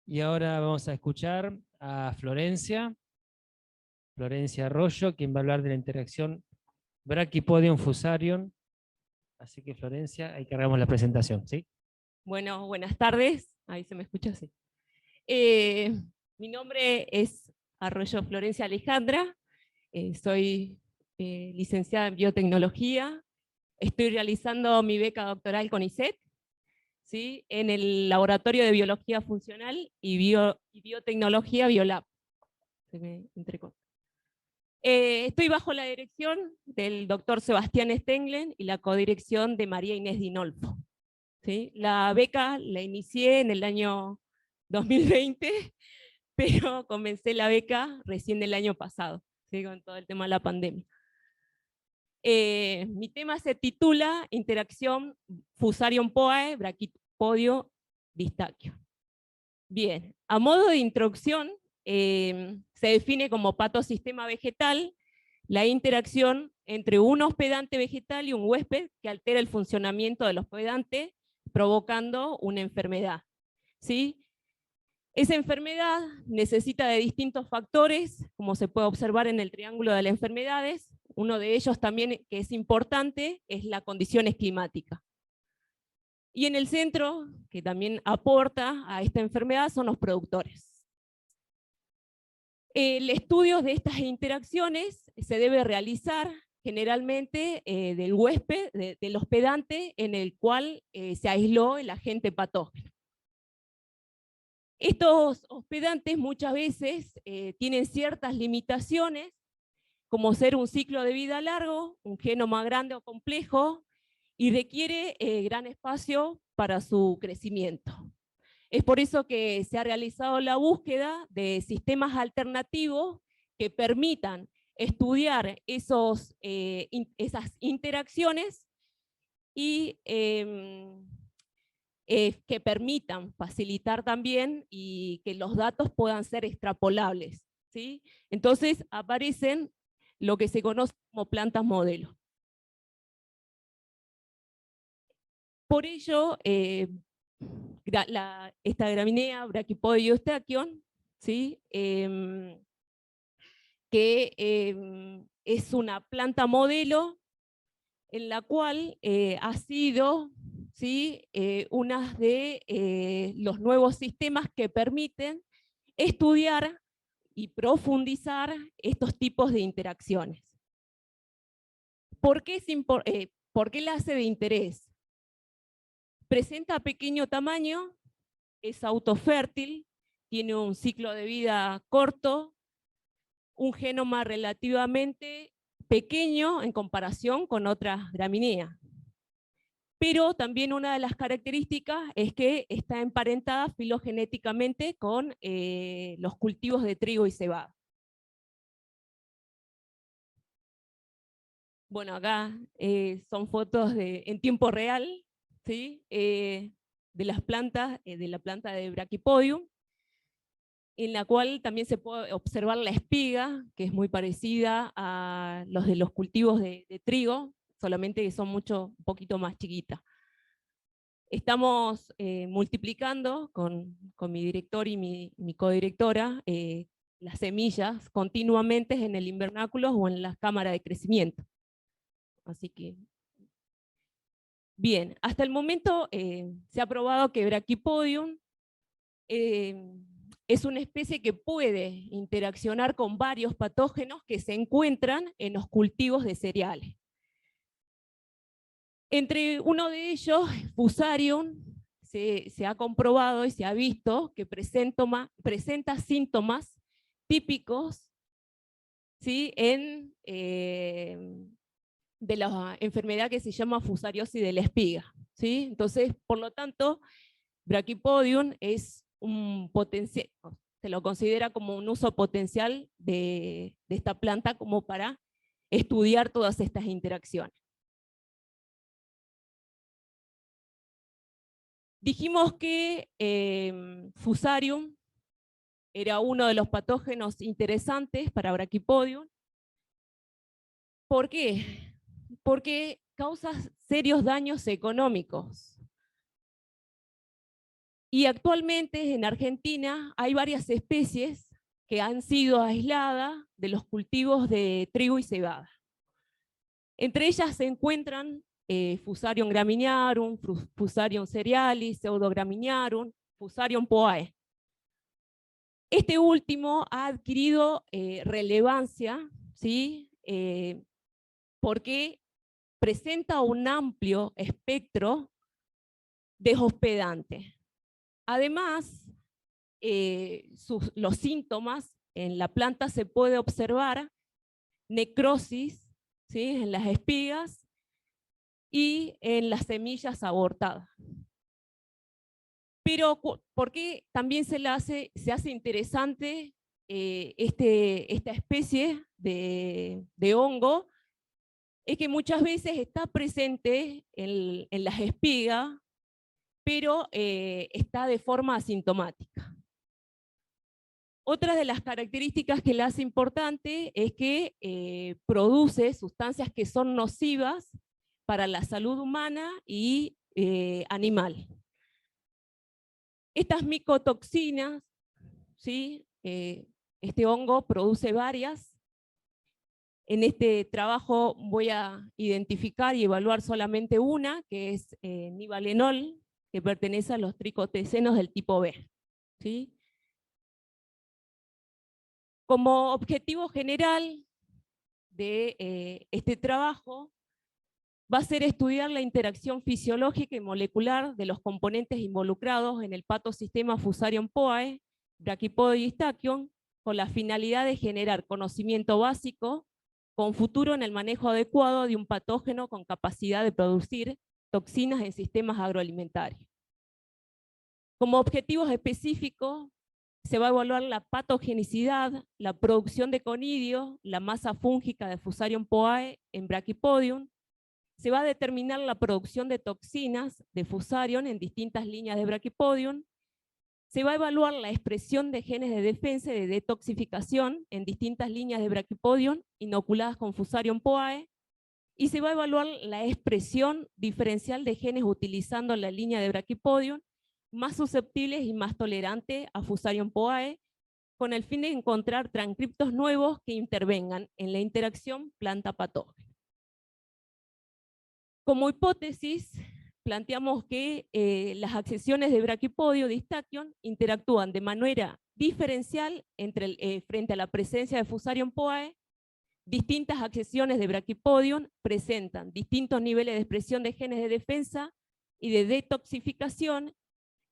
Y ahora vamos a escuchar a Florencia Arroyo, quien va a hablar de la interacción Brachypodium fusarium. Así que Florencia, ahí cargamos la presentación, ¿sí? Bueno, buenas tardes. Ahí se me escucha así. Eh, Mi nombre es Arroyo Florencia Alejandra. Soy licenciada en biotecnología. Estoy realizando mi beca doctoral con ISET, ¿sí? En el Laboratorio de Biología Funcional y Biotecnología Biolab. Se me entrecorta. Estoy bajo la dirección del doctor Sebastián Stenglen y la codirección de María Inés Dinolfo. ¿Sí? La beca la inicié en el año 2020, pero comencé la beca recién del año pasado, ¿sí? Con todo el tema de la pandemia. Mi tema se titula Interacción Fusarium-POAE, Brachypodio Distachio. Bien, a modo de introducción, se define como patosistema vegetal la interacción entre un hospedante vegetal y un huésped que altera el funcionamiento del hospedante, provocando una enfermedad, ¿sí? Esa enfermedad necesita de distintos factores, como se puede observar en el triángulo de las enfermedades. Uno de ellos también que es importante es las condiciones climáticas. Y en el centro, que también aporta a esta enfermedad, son los productores. El estudio de estas interacciones se debe realizar generalmente del huésped, del hospedante en el cual se aisló el agente patógeno. Estos hospedantes muchas veces tienen ciertas limitaciones, como ser un ciclo de vida largo, un genoma grande o complejo, y requiere gran espacio para su crecimiento. Es por eso que se ha realizado la búsqueda de sistemas alternativos que permitan estudiar esas interacciones y que permitan facilitar también y que los datos puedan ser extrapolables, ¿sí? Entonces aparecen lo que se conoce como plantas modelo. Por ello, esta gramínea Brachypodio eustachion, ¿sí? Que es una planta modelo en la cual ha sido, ¿sí? Uno de los nuevos sistemas que permiten estudiar y profundizar estos tipos de interacciones. ¿Por qué la hace de interés? Presenta pequeño tamaño, es autofértil, tiene un ciclo de vida corto, un genoma relativamente pequeño en comparación con otras gramíneas. Pero también una de las características es que está emparentada filogenéticamente con los cultivos de trigo y cebada. Bueno, acá son fotos en tiempo real, ¿sí? De las plantas, de la planta de Brachypodium, en la cual también se puede observar la espiga, que es muy parecida a los de los cultivos de trigo, solamente que son un poquito más chiquitas. Estamos multiplicando con mi director y mi codirectora las semillas continuamente en el invernáculo o en las cámaras de crecimiento. Así que, bien, hasta el momento se ha probado que Brachypodium es una especie que puede interaccionar con varios patógenos que se encuentran en los cultivos de cereales. Entre uno de ellos, Fusarium, se ha comprobado y se ha visto que presenta síntomas típicos, ¿sí? De la enfermedad que se llama fusariosis de la espiga, ¿sí? Entonces, por lo tanto, Brachypodium es un potencial, se lo considera como un uso potencial de esta planta como para estudiar todas estas interacciones. Dijimos que Fusarium era uno de los patógenos interesantes para Brachypodium. ¿Por qué? Porque causa serios daños económicos. Y actualmente en Argentina hay varias especies que han sido aisladas de los cultivos de trigo y cebada. Entre ellas se encuentran Fusarium graminearum, Fusarium cerealis, Pseudograminearum, Fusarium poae. Este último ha adquirido relevancia, ¿sí? Porque presenta un amplio espectro de hospedantes. Además, los síntomas en la planta se puede observar necrosis, ¿sí? En las espigas y en las semillas abortadas. Pero ¿por qué también se hace interesante esta especie de hongo? Es que muchas veces está presente en las espigas, pero está de forma asintomática. Otra de las características que la hace importante es que produce sustancias que son nocivas para la salud humana y animal. Estas micotoxinas, ¿sí? Este hongo produce varias. En este trabajo voy a identificar y evaluar solamente una, que es nivalenol, que pertenece a los tricotecenos del tipo B, ¿sí? Como objetivo general de este trabajo va a ser estudiar la interacción fisiológica y molecular de los componentes involucrados en el patosistema Fusarium poae, Brachypodio y Stachyon, con la finalidad de generar conocimiento básico con futuro en el manejo adecuado de un patógeno con capacidad de producir toxinas en sistemas agroalimentarios. Como objetivos específicos, se va a evaluar la patogenicidad, la producción de conidio, la masa fúngica de Fusarium poae en Brachypodium. Se va a determinar la producción de toxinas de Fusarium en distintas líneas de Brachypodium. Se va a evaluar la expresión de genes de defensa y de detoxificación en distintas líneas de Brachypodium inoculadas con Fusarium poae. Y se va a evaluar la expresión diferencial de genes utilizando la línea de Brachypodium más susceptibles y más tolerantes a Fusarium poae, con el fin de encontrar transcriptos nuevos que intervengan en la interacción planta-patógeno. Como hipótesis, planteamos que las accesiones de Brachypodio de Stachyon interactúan de manera diferencial frente a la presencia de Fusarium poae. Distintas accesiones de Brachypodium presentan distintos niveles de expresión de genes de defensa y de detoxificación,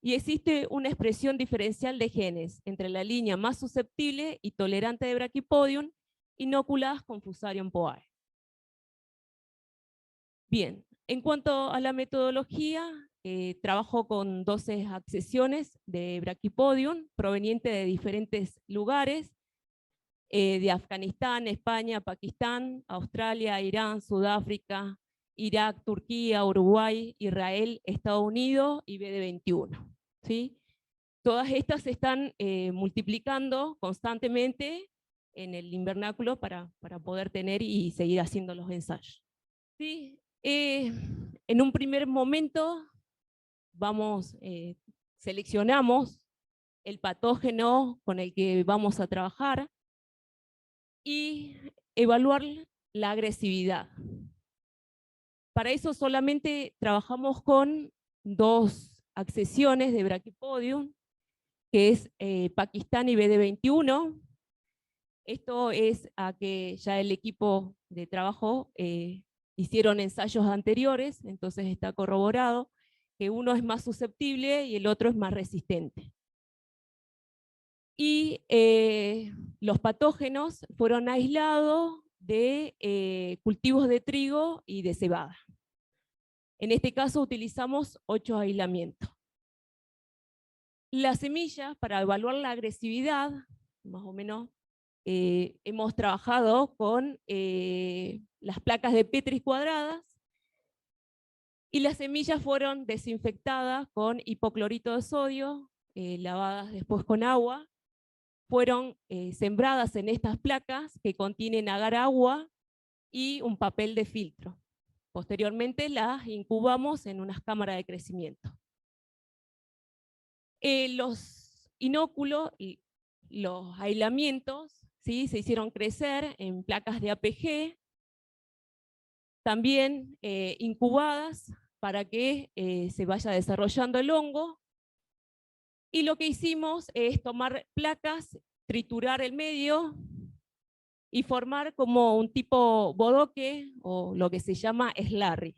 y existe una expresión diferencial de genes entre la línea más susceptible y tolerante de Brachypodium inoculadas con Fusarium poae. Bien, en cuanto a la metodología, trabajo con 12 accesiones de Brachypodium provenientes de diferentes lugares, de Afganistán, España, Pakistán, Australia, Irán, Sudáfrica, Irak, Turquía, Uruguay, Israel, Estados Unidos y BD21. ¿Sí? Todas estas se están multiplicando constantemente en el invernáculo para poder tener y seguir haciendo los ensayos. ¿Sí? En un primer momento seleccionamos el patógeno con el que vamos a trabajar y evaluar la agresividad. Para eso solamente trabajamos con 2 accesiones de Brachypodium, que es Pakistán y BD21. Esto es a que ya el equipo de trabajo hicieron ensayos anteriores, entonces está corroborado que uno es más susceptible y el otro es más resistente. Y los patógenos fueron aislados de cultivos de trigo y de cebada. En este caso utilizamos 8 aislamientos. Las semillas, para evaluar la agresividad, más o menos, hemos trabajado con las placas de Petri cuadradas, y las semillas fueron desinfectadas con hipoclorito de sodio, lavadas después con agua, fueron sembradas en estas placas que contienen agar agua y un papel de filtro. Posteriormente las incubamos en unas cámaras de crecimiento. Los inóculos y los aislamientos, ¿sí?, se hicieron crecer en placas de APG, también incubadas para que se vaya desarrollando el hongo. Y lo que hicimos es tomar placas, triturar el medio y formar como un tipo bodoque o lo que se llama slurry.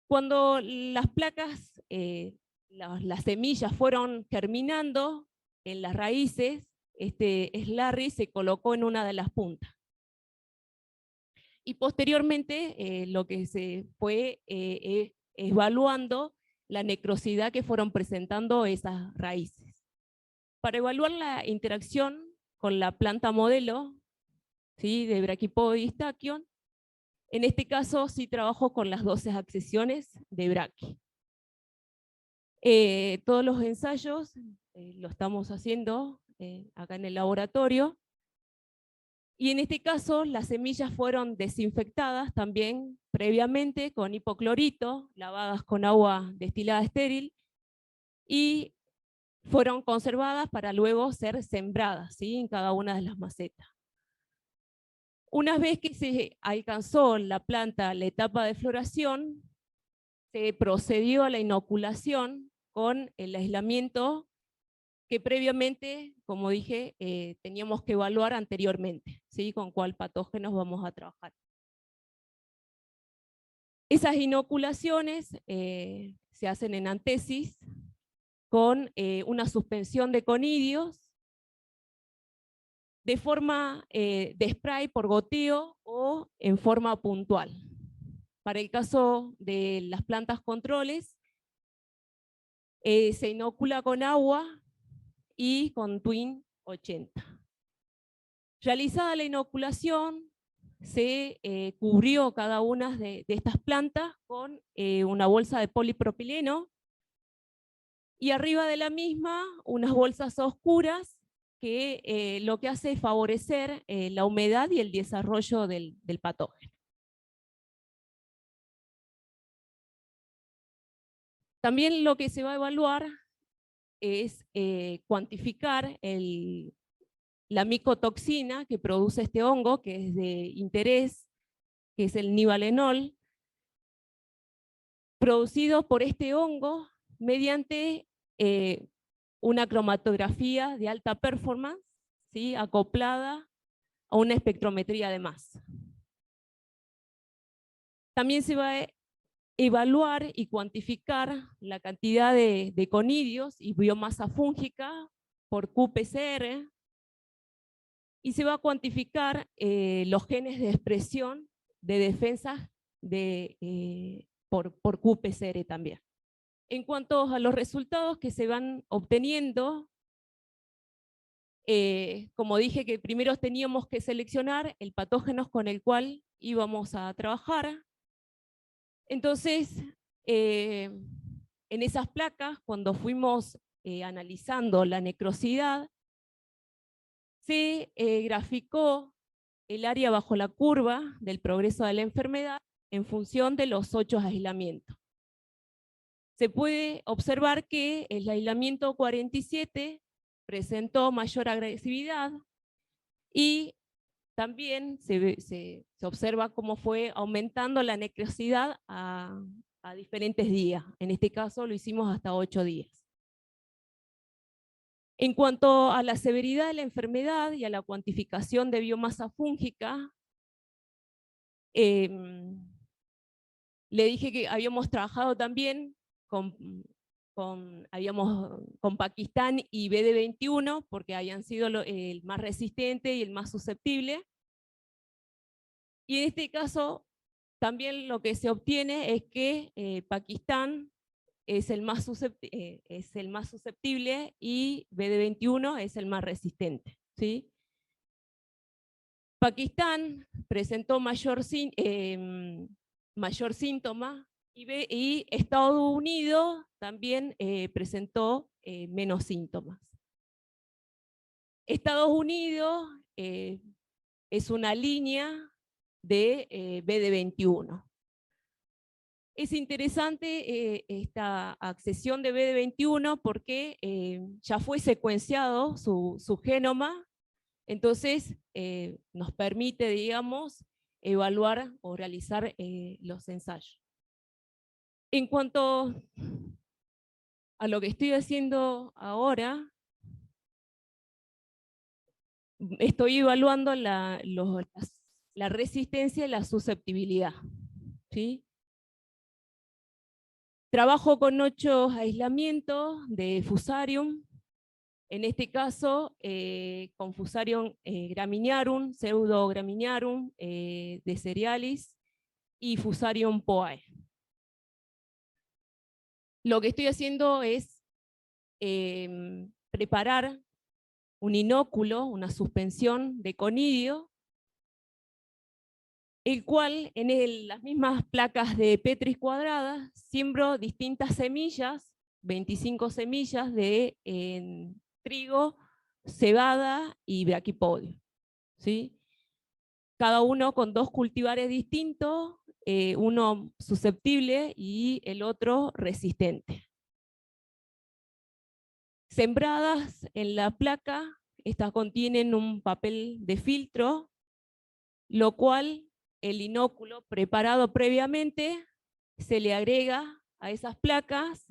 Cuando las placas, las semillas fueron germinando en las raíces, este slurry se colocó en una de las puntas. Y posteriormente lo que se fue evaluando la necrosidad que fueron presentando esas raíces. Para evaluar la interacción con la planta modelo, ¿sí?, de Brachypodis tachyon, en este caso sí trabajo con las 12 accesiones de Brachy. Todos los ensayos lo estamos haciendo acá en el laboratorio. Y en este caso las semillas fueron desinfectadas también previamente con hipoclorito, lavadas con agua destilada estéril, y fueron conservadas para luego ser sembradas, ¿sí?, en cada una de las macetas. Una vez que se alcanzó la planta la etapa de floración, se procedió a la inoculación con el aislamiento que previamente, como dije, teníamos que evaluar anteriormente, ¿sí?, con cuál patógenos vamos a trabajar. Esas inoculaciones se hacen en antesis con una suspensión de conidios de forma de spray por goteo o en forma puntual. Para el caso de las plantas controles, se inocula con agua y con Twin 80. Realizada la inoculación, se cubrió cada una de estas plantas con una bolsa de polipropileno y arriba de la misma unas bolsas oscuras que lo que hace es favorecer la humedad y el desarrollo del patógeno. También lo que se va a evaluar es cuantificar la micotoxina que produce este hongo, que es de interés, que es el nivalenol, producido por este hongo mediante una cromatografía de alta performance, ¿sí?, acoplada a una espectrometría de masa. También se va a evaluar y cuantificar la cantidad de conidios y biomasa fúngica por qPCR, y se va a cuantificar los genes de expresión de defensa por qPCR también. En cuanto a los resultados que se van obteniendo, como dije que primero teníamos que seleccionar el patógeno con el cual íbamos a trabajar. Entonces, en esas placas, cuando fuimos analizando la necrosidad, se graficó el área bajo la curva del progreso de la enfermedad en función de los 8 aislamientos. Se puede observar que el aislamiento 47 presentó mayor agresividad y también se observa cómo fue aumentando la necrosidad a diferentes días. En este caso lo hicimos hasta 8 días. En cuanto a la severidad de la enfermedad y a la cuantificación de biomasa fúngica, le dije que habíamos trabajado también con Pakistán y BD21, porque habían sido el más resistente y el más susceptible. Y en este caso, también lo que se obtiene es que Pakistán es el más susceptible y BD21 es el más resistente, ¿sí? Pakistán presentó mayor síntoma y Estados Unidos también presentó menos síntomas. Estados Unidos es una línea de BD21. Es interesante esta accesión de BD21 porque ya fue secuenciado su genoma, entonces nos permite, digamos, evaluar o realizar los ensayos. En cuanto a lo que estoy haciendo ahora, estoy evaluando la resistencia y la susceptibilidad, ¿sí? Trabajo con 8 aislamientos de Fusarium, en este caso con Fusarium graminearum, Pseudograminearum de Cerealis y Fusarium poae. Lo que estoy haciendo es preparar un inóculo, una suspensión de conidio, el cual en las mismas placas de Petri cuadradas siembro distintas semillas, 25 semillas de trigo, cebada y braquipodio, ¿sí? Cada uno con 2 cultivares distintos, uno susceptible y el otro resistente. Sembradas en la placa, estas contienen un papel de filtro, lo cual el inóculo preparado previamente se le agrega a esas placas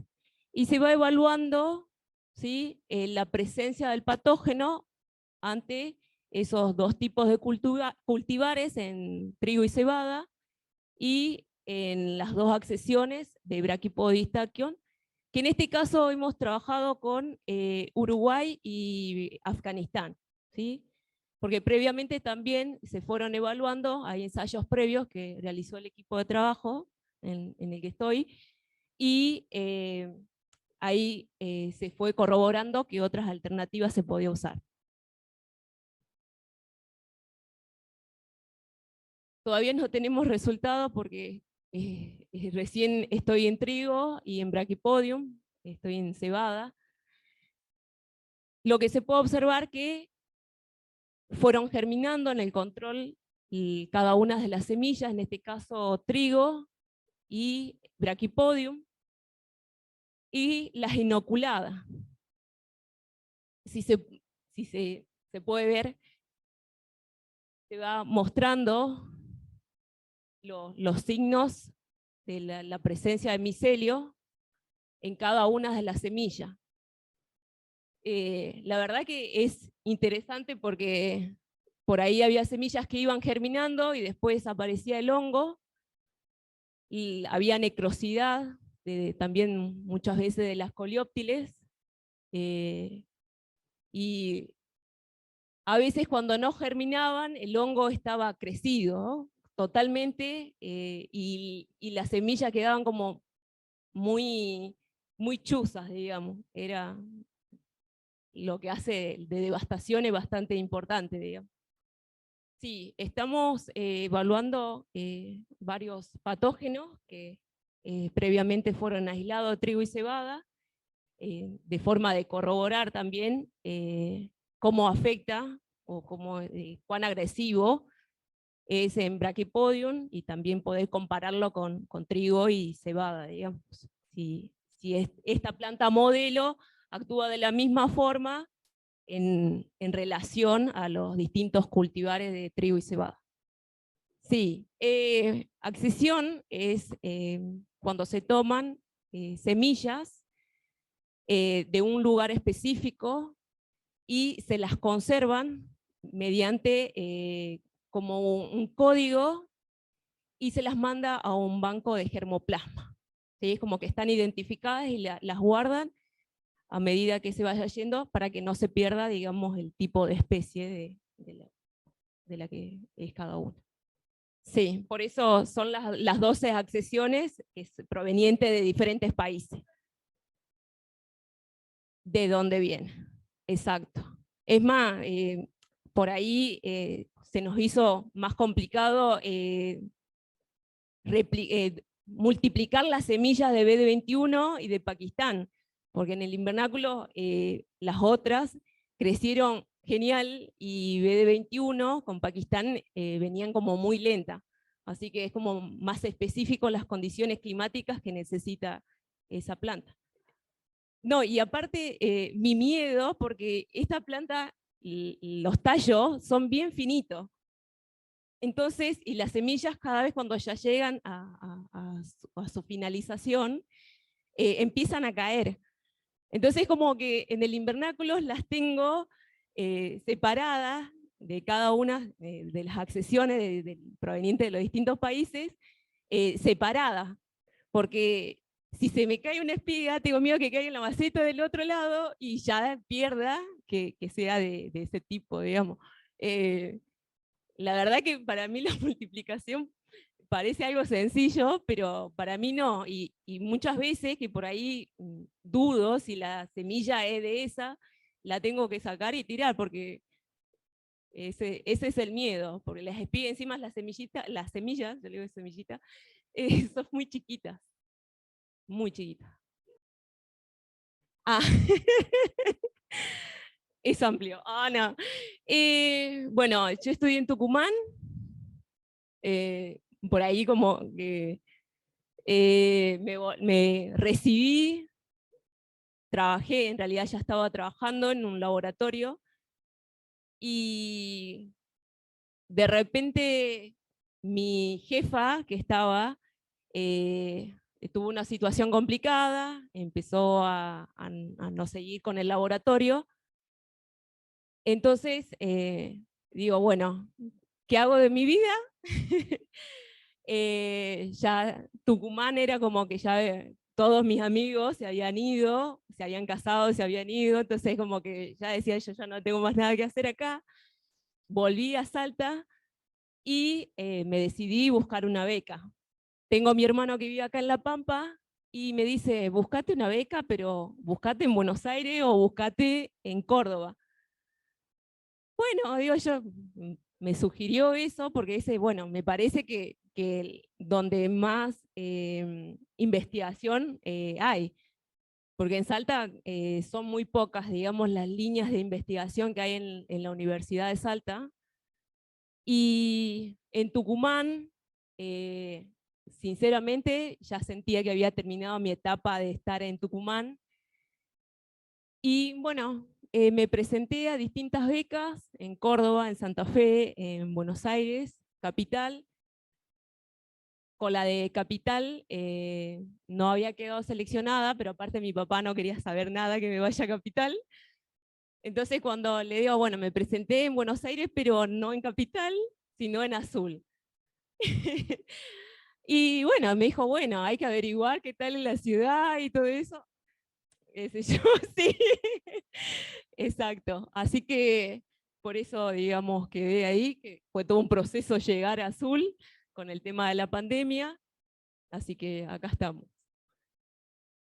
y se va evaluando, ¿sí?, la presencia del patógeno ante esos 2 tipos de cultivares en trigo y cebada y en las 2 accesiones de Brachypod y Tachyon, que en este caso hemos trabajado con Uruguay y Afganistán, ¿sí? Porque previamente también se fueron evaluando, hay ensayos previos que realizó el equipo de trabajo en el que estoy, y ahí se fue corroborando que otras alternativas se podía usar. Todavía no tenemos resultados porque recién estoy en trigo y en Brachypodium, estoy en cebada. Lo que se puede observar que fueron germinando en el control y cada una de las semillas, en este caso trigo y Brachypodium, y las inoculadas. Si se puede ver, se va mostrando los signos de la presencia de micelio en cada una de las semillas. La verdad que es interesante porque por ahí había semillas que iban germinando y después aparecía el hongo, y había necrosidad también muchas veces de las coleóptiles, y a veces cuando no germinaban el hongo estaba crecido, ¿no?, totalmente, y las semillas quedaban como muy, muy chuzas, digamos. Era lo que hace de devastación es bastante importante, digamos. Sí, estamos evaluando varios patógenos que previamente fueron aislados de trigo y cebada, de forma de corroborar también cómo afecta o cuán agresivo es en Brachypodium, y también poder compararlo con trigo y cebada, digamos. Si esta planta modelo actúa de la misma forma en relación a los distintos cultivares de trigo y cebada. Sí, accesión es cuando se toman semillas de un lugar específico y se las conservan mediante como un código, y se las manda a un banco de germoplasma. ¿Sí? Es como que están identificadas y las guardan a medida que se vaya yendo para que no se pierda, digamos, el tipo de especie de la que es cada uno. Sí, por eso son las 12 accesiones provenientes de diferentes países. ¿De dónde viene? Exacto. Es más, por ahí se nos hizo más complicado multiplicar las semillas de BD21 y de Pakistán, porque en el invernáculo las otras crecieron genial y BD21 con Pakistán venían como muy lenta. Así que es como más específico las condiciones climáticas que necesita esa planta. No, y aparte mi miedo, porque esta planta, los tallos son bien finitos. Entonces, y las semillas cada vez cuando ya llegan a su finalización, empiezan a caer. Entonces como que en el invernáculo las tengo separadas de cada una de las accesiones provenientes de los distintos países, separadas, porque si se me cae una espiga, tengo miedo que caiga en la maceta del otro lado y ya pierda que sea de ese tipo, digamos. La verdad que para mí la multiplicación parece algo sencillo, pero para mí no, y muchas veces que por ahí dudo si la semilla es de esa, la tengo que sacar y tirar, porque ese es el miedo, porque las espigas encima las semillas, yo le digo semillita, son muy chiquitas, muy chiquitas. Ah, es amplio. Ah, no. Bueno, yo estudié en Tucumán, por ahí como que me recibí, trabajé, en realidad ya estaba trabajando en un laboratorio, y de repente mi jefa que estaba tuvo una situación complicada, empezó a no seguir con el laboratorio. Entonces digo, bueno, ¿qué hago de mi vida? Ya Tucumán era como que ya todos mis amigos se habían ido, se habían casado, se habían ido, entonces como que ya decía yo ya no tengo más nada que hacer acá. Volví a Salta y me decidí buscar una beca. Tengo a mi hermano que vive acá en La Pampa y me dice, buscate una beca, pero buscate en Buenos Aires o buscate en Córdoba. Bueno, digo yo, me sugirió eso porque dice, bueno, me parece que donde más investigación hay, porque en Salta son muy pocas, digamos, las líneas de investigación que hay en la Universidad de Salta, y en Tucumán, sinceramente, ya sentía que había terminado mi etapa de estar en Tucumán, y bueno, me presenté a distintas becas en Córdoba, en Santa Fe, en Buenos Aires, capital. Con la de capital no había quedado seleccionada, pero aparte mi papá no quería saber nada que me vaya a capital. Entonces cuando le digo, bueno, me presenté en Buenos Aires, pero no en capital, sino en azul. Y bueno, me dijo, bueno, hay que averiguar qué tal en la ciudad y todo eso. Ese yo, sí. Exacto. Así que por eso, digamos, quedé ahí, que fue todo un proceso llegar a azul con el tema de la pandemia. Así que acá estamos.